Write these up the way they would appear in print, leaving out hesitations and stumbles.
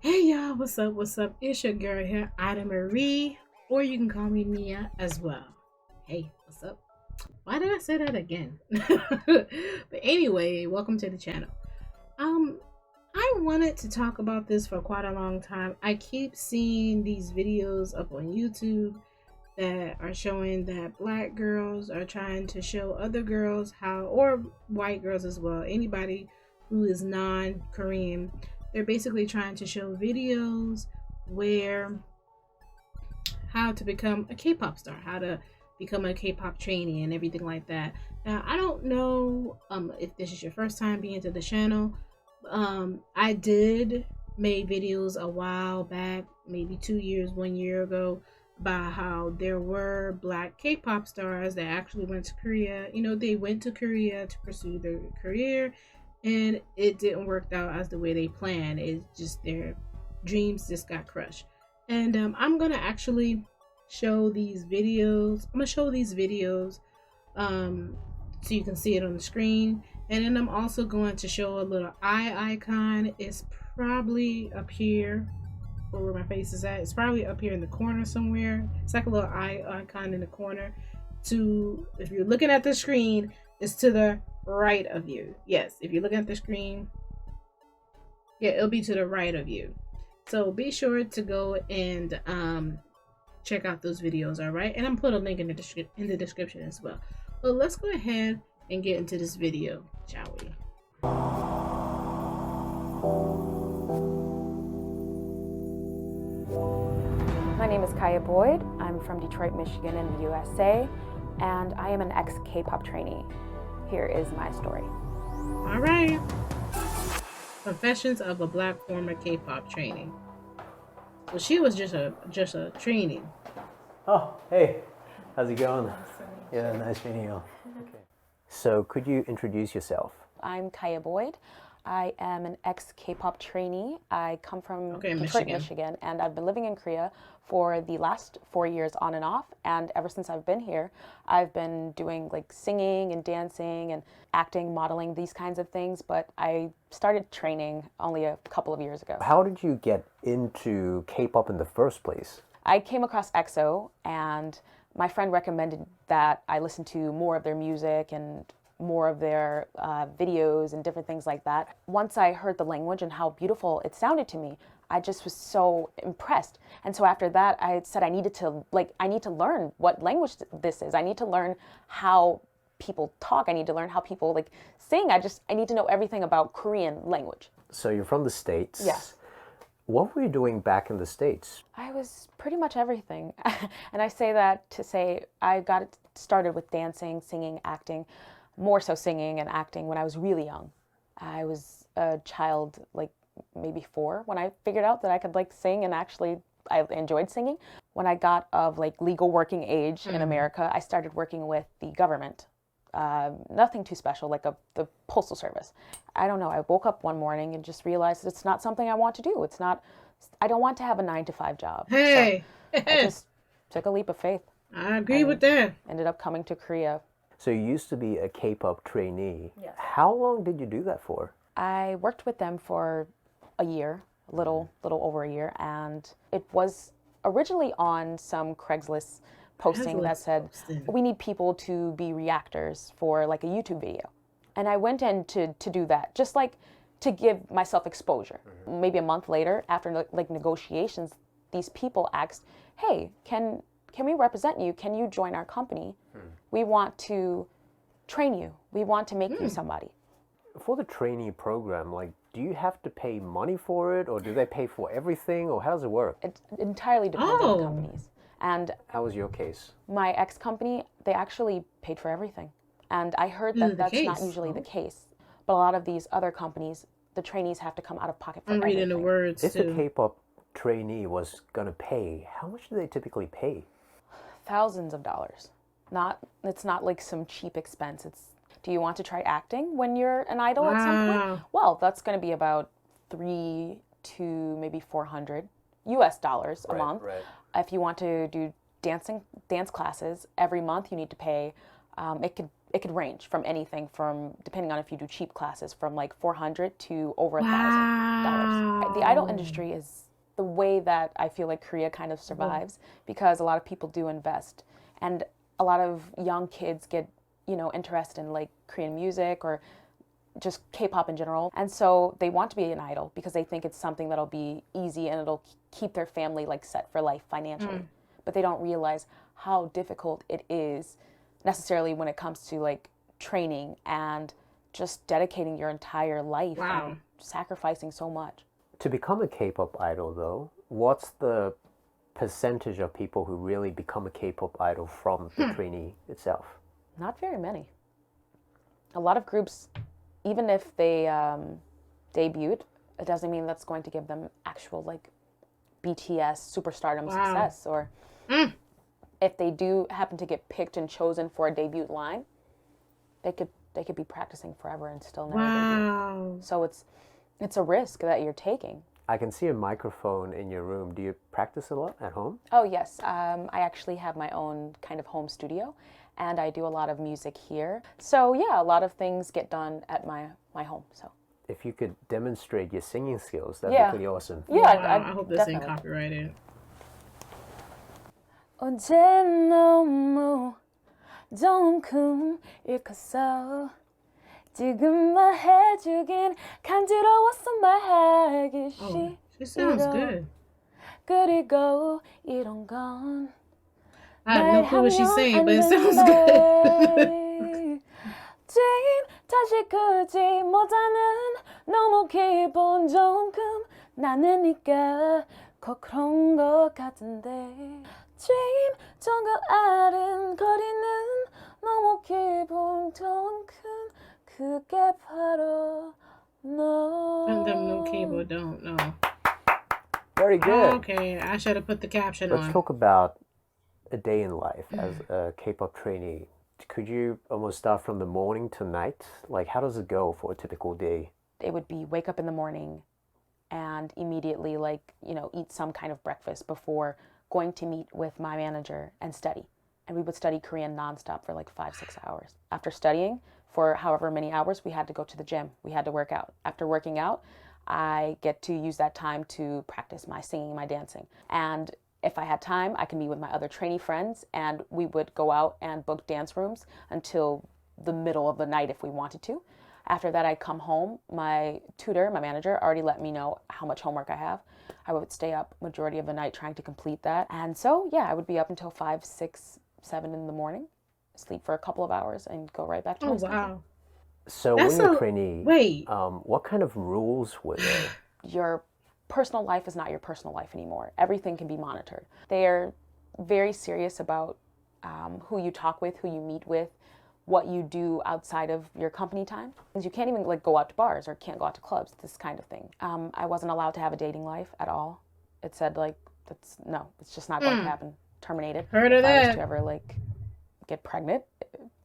Hey y'all, what's up? What's up? It's your girl here, Ida Marie, or you can call me Nia as well. Hey, what's up? Why did I say that again? But anyway, welcome to the channel. Um, I wanted to talk about this for quite a long time. I keep seeing these videos up on YouTube that are showing that black girls are trying to show other girls how, or white girls as well, anybody who is non-Korean, they're basically trying to show videos where how to become a K-pop star, how to become a K-pop trainee and everything like that. Now, I don't know if this is your first time being to the channel. I did make videos a while back, maybe 2 years, 1 year ago, about how there were black K-pop stars that actually went to Korea. You know, they went to Korea to pursue their career, and it didn't work out as the way they planned. It's just their dreams just got crushed. And I'm gonna actually show these videos. I'm gonna show these videos so you can see it on the screen. And then I'm also going to show a little eye icon. It's probably up here, or where my face is at. It's probably up here in the corner somewhere. It's like a little eye icon in the corner. If you're looking at the screen, it's to the right of you. Yes, if you're looking at the screen, yeah, it'll be to the right of you. So be sure to go and check out those videos, all right? And I'm put a link in the description as well. But let's go ahead and get into this video, shall we? My name is Kaya Boyd. I'm from Detroit, Michigan in the USA, and I am an ex-K-pop trainee. Here is my story. All right. Confessions of a black former K-pop trainee. Well, she was just a trainee. Oh, hey, how's it going? Yeah, nice meeting you. Okay. So, could you introduce yourself? I'm Kaya Boyd. I am an ex-K-pop trainee. I come from Detroit, Michigan, and I've been living in Korea for the last 4 years on and off. And ever since I've been here, I've been doing like singing and dancing and acting, modeling, these kinds of things. But I started training only a couple of years ago. How did you get into K-pop in the first place? I came across EXO, and my friend recommended that I listen to more of their music and more of their videos and different things like that. Once I heard the language and how beautiful it sounded to me, I just was so impressed. And so after that, I said I need to learn what language this is. I need to learn how people talk. I need to learn how people like sing. I need to know everything about Korean language. So you're from the States? Yes. What were you doing back in the States? I was pretty much everything. And I say that to say I got started with dancing, singing, acting, more so singing and acting when I was really young. I was a child, like maybe 4, when I figured out that I could like sing, and actually I enjoyed singing. When I got of like legal working age in America, I started working with the government. Nothing too special, like the postal service. I don't know, I woke up one morning and just realized it's not something I want to do. I don't want to have a 9-to-5 job. Hey! So I just took a leap of faith. I agree with that. Ended up coming to Korea. So you used to be a K-pop trainee. Yes. How long did you do that for? I worked with them for a year, a little over a year, and it was originally on some Craigslist posting that said, we need people to be reactors for like a YouTube video. And I went in to do that, just like to give myself exposure. Maybe a month later, after like negotiations, these people asked, hey, can we represent you? Can you join our company? We want to train you. We want to make you somebody. For the trainee program, like, do you have to pay money for it, or do they pay for everything, or how does it work? It entirely depends on the companies. And how was your case? My ex-company, they actually paid for everything. And I heard that that's not usually the case. But a lot of these other companies, the trainees have to come out of pocket for everything. I'm reading the words If too. a K-pop trainee was going to pay, how much do they typically pay? Thousands of dollars. It's not like some cheap expense. Do you want to try acting when you're an idol at some point? Well, that's going to be about $300 to maybe $400 US dollars a month. Right. If you want to do dance classes every month, you need to pay. It could range from anything from, depending on if you do cheap classes, from like $400 to over $1,000. The idol industry is the way that I feel like Korea kind of survives because a lot of people do invest, and a lot of young kids get, you know, interested in like Korean music or just K-pop in general. And so they want to be an idol because they think it's something that'll be easy and it'll keep their family like set for life financially. But they don't realize how difficult it is necessarily when it comes to like training and just dedicating your entire life and sacrificing so much. To become a K-pop idol though, what's the percentage of people who really become a K-pop idol from the trainee itself? Not very many. A lot of groups, even if they debuted, it doesn't mean that's going to give them actual like BTS superstardom success. Or if they do happen to get picked and chosen for a debut line, they could be practicing forever and still never debut. So it's a risk that you're taking. I can see a microphone in your room. Do you practice a lot at home? Oh yes, I actually have my own kind of home studio, and I do a lot of music here. So yeah, a lot of things get done at my home. So if you could demonstrate your singing skills, that'd be pretty awesome. Yeah, I hope this ain't copyrighted. 어제 너무 조금일 컸어. 지금 말해주긴 간지러웠어 말하기 싫어. She sounds good. 그리고 이런 건 I have no clue what she's saying, but it sounds good. 지금 다시 굳이 못하는 너무 기분 조금 나는 네가 꼭 그런 것 같은데 지금 정글 아른거리는 너무 기분 조금 그게 바로 너. No cable, don't know. Very good. Okay, I should have put the caption Let's on. talk about a day in life as a K-pop trainee. Could you almost start from the morning to night? Like, how does it go for a typical day? It would be wake up in the morning and immediately, like, you know, eat some kind of breakfast before going to meet with my manager and study. And we would study Korean nonstop for like 5-6 hours. After studying for however many hours, we had to go to the gym. We had to work out. After working out, I get to use that time to practice my singing, my dancing. And if I had time, I could meet with my other trainee friends and we would go out and book dance rooms until the middle of the night if we wanted to. After that, I'd come home. My tutor, my manager, already let me know how much homework I have. I would stay up majority of the night trying to complete that. And so, yeah, I would be up until 5, 6, 7 in the morning, sleep for a couple of hours, and go right back to my study. Wow. So when you're a trainee, what kind of rules were there? Your personal life is not your personal life anymore. Everything can be monitored. They're very serious about who you talk with, who you meet with, what you do outside of your company time. You can't even like go out to bars or can't go out to clubs, this kind of thing. I wasn't allowed to have a dating life at all. It said like, it's just not going to happen. Terminated. Heard of if that. I was to ever like get pregnant,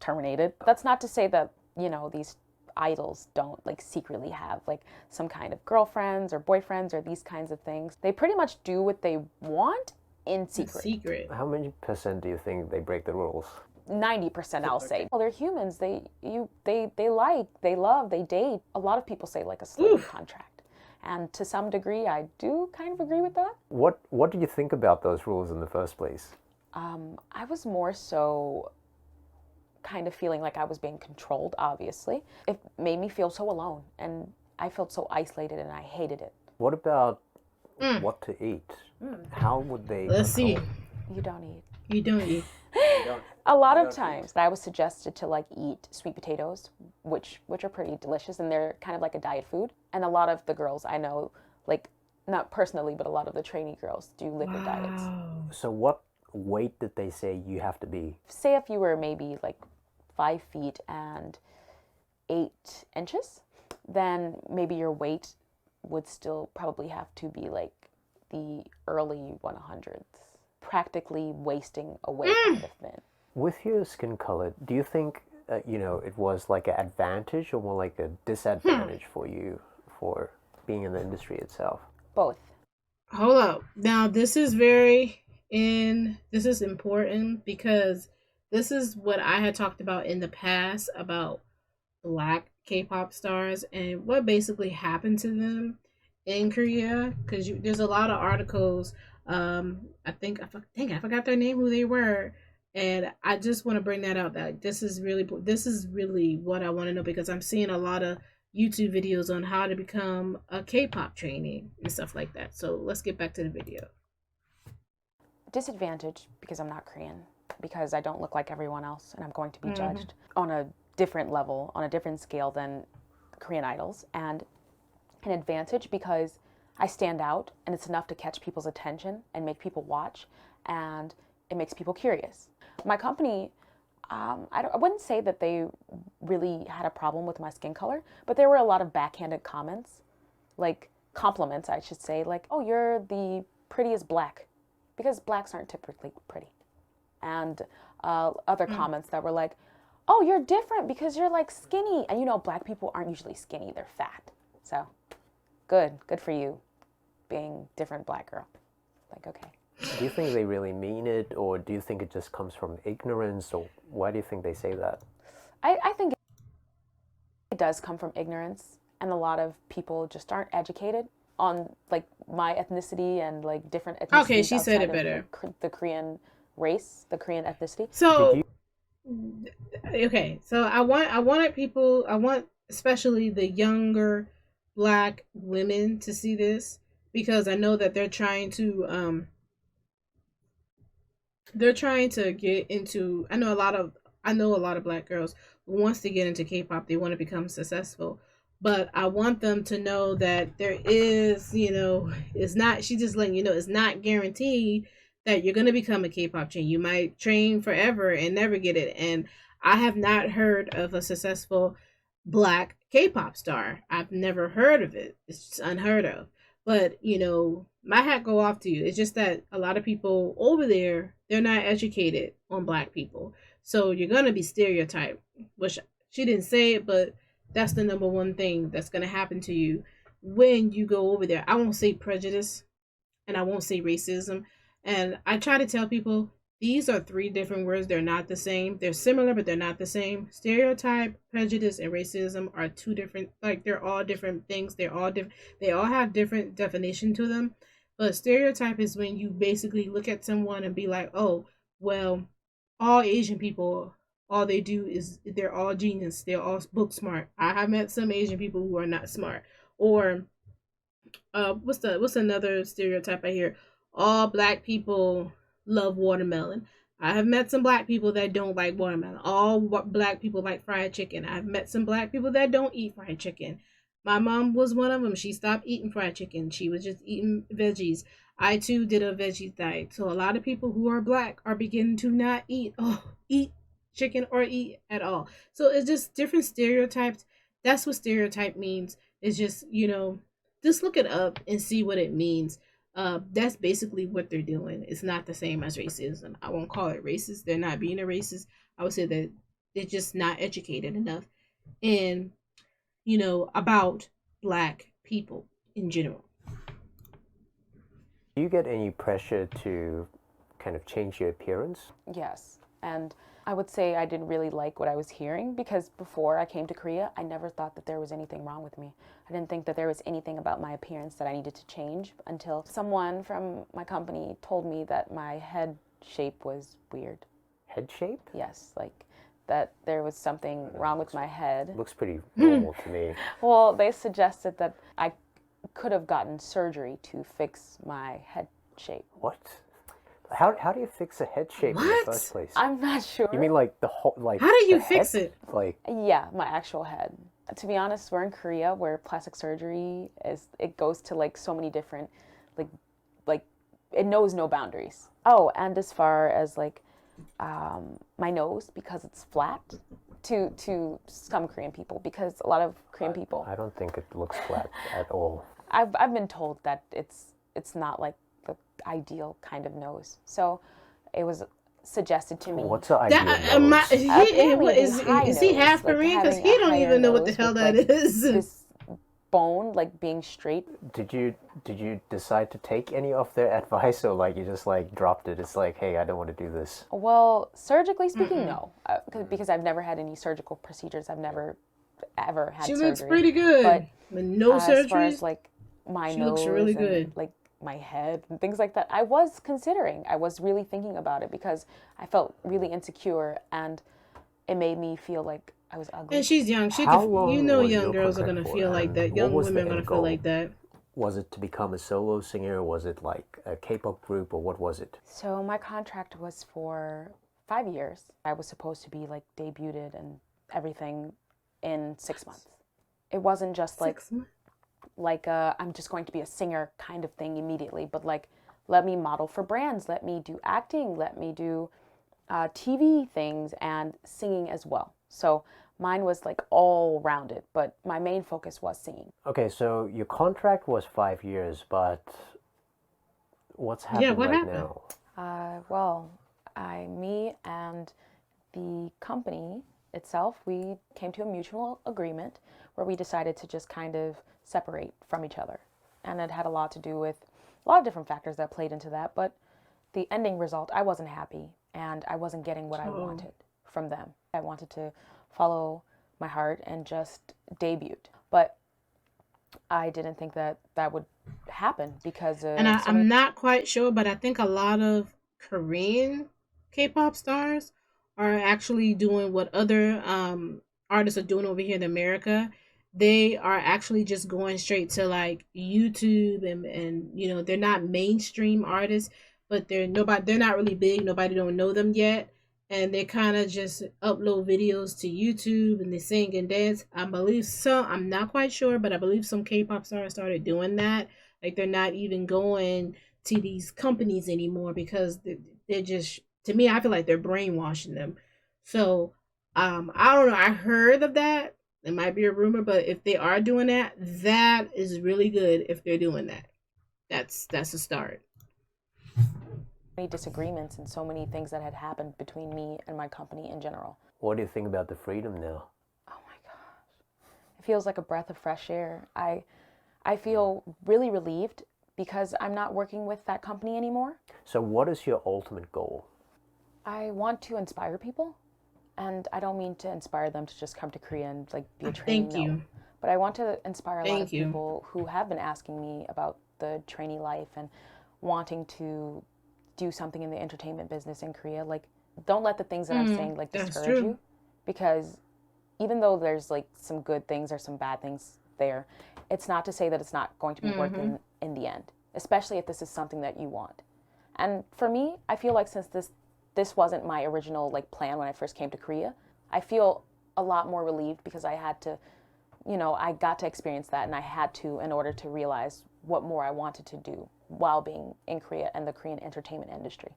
terminated. That's not to say that, you know, these idols don't like secretly have like some kind of girlfriends or boyfriends or these kinds of things. They pretty much do what they want in secret. How many percent do you think they break the rules? 90%, I'll say. Well, they're humans. They like, they love, they date. A lot of people say like a slave contract. And to some degree, I do kind of agree with that. What do you think about those rules in the first place? I was more so kind of feeling like I was being controlled, obviously. It made me feel so alone, and I felt so isolated, and I hated it. What about what to eat? How would they Let's see. You don't eat. You don't eat. A lot of times I was suggested to like eat sweet potatoes, which are pretty delicious, and they're kind of like a diet food. And a lot of the girls I know, like not personally, but a lot of the trainee girls do liquid diets. So what weight did they say you have to be? Say if you were maybe like 5 feet and 8 inches, then maybe your weight would still probably have to be like the early 100s, practically wasting away kind of thing. With your skin color, do you think it was like an advantage or more like a disadvantage for you for being in the industry itself? Both. Hold up. Now this is important because this is what I had talked about in the past about Black K-pop stars and what basically happened to them in Korea, because there's a lot of articles. I forgot their name, who they were, and I just want to bring that up. That this is really what I want to know, because I'm seeing a lot of YouTube videos on how to become a K-pop trainee and stuff like that. So let's get back to the video. Disadvantage because I'm not Korean, because I don't look like everyone else, and I'm going to be judged on a different level, on a different scale than Korean idols. And an advantage because I stand out, and it's enough to catch people's attention and make people watch, and it makes people curious. My company, I wouldn't say that they really had a problem with my skin color, but there were a lot of backhanded comments, like compliments, I should say, like, oh, you're the prettiest black, because blacks aren't typically pretty. And other comments that were like, oh, you're different because you're like skinny. And you know, black people aren't usually skinny, they're fat. So good for you being different black girl. Like, okay. Do you think they really mean it, or do you think it just comes from ignorance, or why do you think they say that? I think it does come from ignorance, and a lot of people just aren't educated on like my ethnicity and like different ethnicities. Okay, she said it better. The Korean race, the Korean ethnicity. So, okay, so I want especially the younger black women to see this, because I know that they're trying to get into. I know a lot of black girls who wants to get into K-pop. They want to become successful. But I want them to know that there is, it's not, she just letting you know, it's not guaranteed that you're going to become a K-pop trainee. You might train forever and never get it. And I have not heard of a successful black K-pop star. I've never heard of it. It's just unheard of. But, my hat go off to you. It's just that a lot of people over there, they're not educated on black people. So you're going to be stereotyped, which she didn't say it, but that's the number one thing that's going to happen to you when you go over there. I won't say prejudice, and I won't say racism. And I try to tell people, these are three different words. They're not the same. They're similar, but they're not the same. Stereotype, prejudice, and racism are two different, like, they're all different things. They're all different. They all have different definition to them. But stereotype is when you basically look at someone and be like, oh, well, all Asian people, all they do is they're all genius. They're all book smart. I have met some Asian people who are not smart. Or what's another stereotype I hear? All black people love watermelon. I have met some black people that don't like watermelon. All black people like fried chicken. I've met some black people that don't eat fried chicken. My mom was one of them. She stopped eating fried chicken. She was just eating veggies. I too did a veggie diet. So a lot of people who are black are beginning to not eat chicken or eat at all. So it's just different stereotypes. That's what stereotype means. It's just, just look it up and see what it means. That's basically what they're doing. It's not the same as racism. I won't call it racist. They're not being a racist. I would say that they're just not educated enough in, about black people in general. Do you get any pressure to kind of change your appearance? Yes. And I would say I didn't really like what I was hearing, because before I came to Korea, I never thought that there was anything wrong with me. I didn't think that there was anything about my appearance that I needed to change until someone from my company told me that my head shape was weird. Head shape? Yes, like that there was something wrong with my head. Looks pretty normal to me. Well, they suggested that I could have gotten surgery to fix my head shape. What? How do you fix a head shape in the first place? I'm not sure. You mean like the whole, like, how do you fix it? Like, yeah, my actual head. To be honest, we're in Korea where plastic surgery it goes to like so many different, like it knows no boundaries. Oh, and as far as like my nose, because it's flat, to some Korean people, because a lot of Korean people. I don't think it looks flat at all. I've been told that it's not like the ideal kind of nose. So it was suggested to me. What's the ideal nose? Is he half Korean? Because he don't even know what the hell that is. This bone, like being straight. Did you decide to take any of their advice, or like you just like dropped it? It's like, hey, I don't want to do this. Well, surgically speaking, no, because I've never had any surgical procedures. I've never ever had surgery. She looks pretty good. But no surgery. As far as like my She nose looks really and good. like my head and things like that. I was really thinking about it because I felt really insecure and it made me feel like I was ugly. And she's young. She How could, you long know, was young your girls are contract gonna for, feel like and that. what Young was women the are gonna end feel goal? like that. Was it to become a solo singer? Was it like a K-pop group, or what was it? So my contract was for 5 years. I was supposed to be like debuted and everything in 6 months. It wasn't just like 6 months. I'm just going to be a singer kind of thing immediately, but like let me model for brands, let me do acting, let me do TV things and singing as well. So mine was like all rounded, but my main focus was singing. Okay, so your contract was 5 years, but what's Yeah, happened what right happened? now? Well, me and the company itself, we came to a mutual agreement where we decided to just kind of separate from each other. And it had a lot to do with a lot of different factors that played into that, but the ending result, I wasn't happy and I wasn't getting what I Oh. wanted from them. I wanted to follow my heart and just debut. But I didn't think that that would happen because And so many. I'm not quite sure, but I think a lot of Korean K-pop stars are actually doing what other artists are doing over here in America. They are actually just going straight to like YouTube and you know, they're not mainstream artists, but they're not really big, nobody don't know them yet. And they kind of just upload videos to YouTube and they sing and dance. I believe some, I'm not quite sure, but I believe some K-pop stars started doing that. Like they're not even going to these companies anymore because they're just, to me, I feel like they're brainwashing them. So I don't know. I heard of that. It might be a rumor, but if they are doing that, that is really good. If they're doing that, that's a start. Many disagreements and so many things that had happened between me and my company in general. What do you think about the freedom now? Oh my gosh. It feels like a breath of fresh air. I feel really relieved because I'm not working with that company anymore. So what is your ultimate goal? I want to inspire people, and I don't mean to inspire them to just come to Korea and like be a trainee. Thank you. No. But I want to inspire a lot of Thank you. people who have been asking me about the trainee life and wanting to do something in the entertainment business in Korea. Like, don't let the things that I'm saying like That's discourage true. you, because even though there's like some good things or some bad things there, it's not to say that it's not going to be worth it in the end, especially if this is something that you want. And for me, I feel like since this wasn't my original like plan when I first came to Korea, I feel a lot more relieved because I had to, I got to experience that and I had to in order to realize what more I wanted to do while being in Korea and the Korean entertainment industry.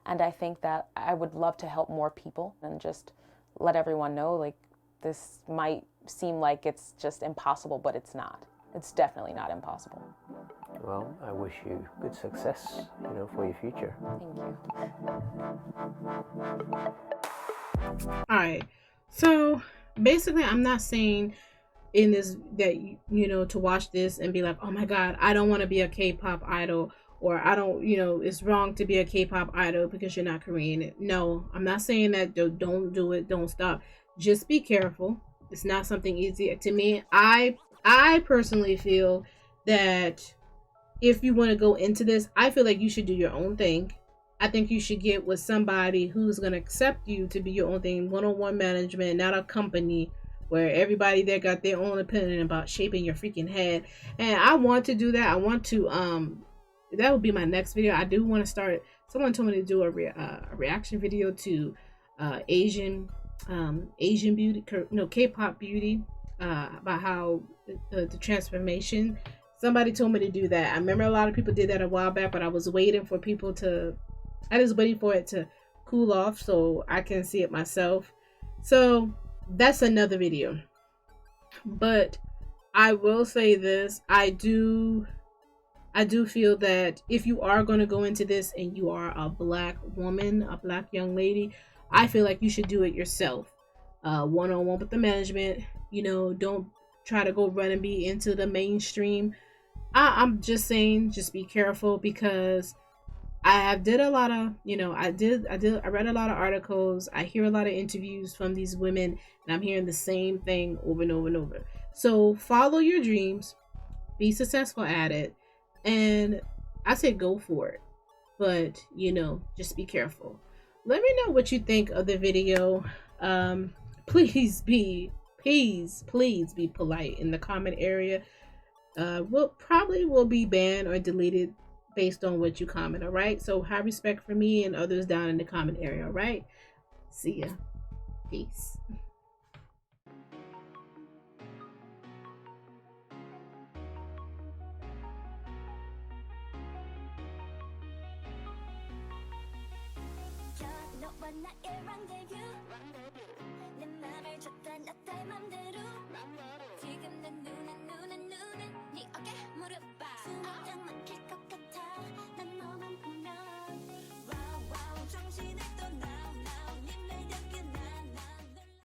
And I think that I would love to help more people and just let everyone know like this might seem like it's just impossible, but it's not. It's definitely not impossible. Well, I wish you good success, for your future. Thank you. All right. So basically, I'm not saying in this that to watch this and be like, oh my god, I don't want to be a K-pop idol, or I don't, it's wrong to be a K-pop idol because you're not Korean. No, I'm not saying that. Don't do it. Don't stop. Just be careful. It's not something easy. To me, I personally feel that if you want to go into this, I feel like you should do your own thing. I think you should get with somebody who's going to accept you to be your own thing, one-on-one management, not a company where everybody there got their own opinion about shaping your freaking head. And I want to do that. I want to that would be my next video. I do want to start. Someone told me to do a reaction video to Asian beauty, K-pop beauty, about how the transformation. Somebody told me to do that. I remember a lot of people did that a while back, but I was waiting for people to. I was waiting for it to cool off so I can see it myself. So that's another video. But I will say this: I do feel that if you are going to go into this and you are a black woman, a black young lady, I feel like you should do it yourself, one-on-one with the management. Don't try to go run and be into the mainstream. I'm just saying, just be careful, because I have did a lot of, I read a lot of articles. I hear a lot of interviews from these women, and I'm hearing the same thing over and over and over. So follow your dreams. be successful at it. And I say go for it. But, you know, just be careful. Let me know what you think of the video. Please be, please be polite in the comment area. Will be banned or deleted based on what you comment, all right? So have respect for me and others down in the comment area, all right? See ya. Peace. 나의 rendezvous 내 맘을 줬다 놨다 맘대로 지금 내 눈에 네 어깨 무릎 봐 심장 막힐 것 같아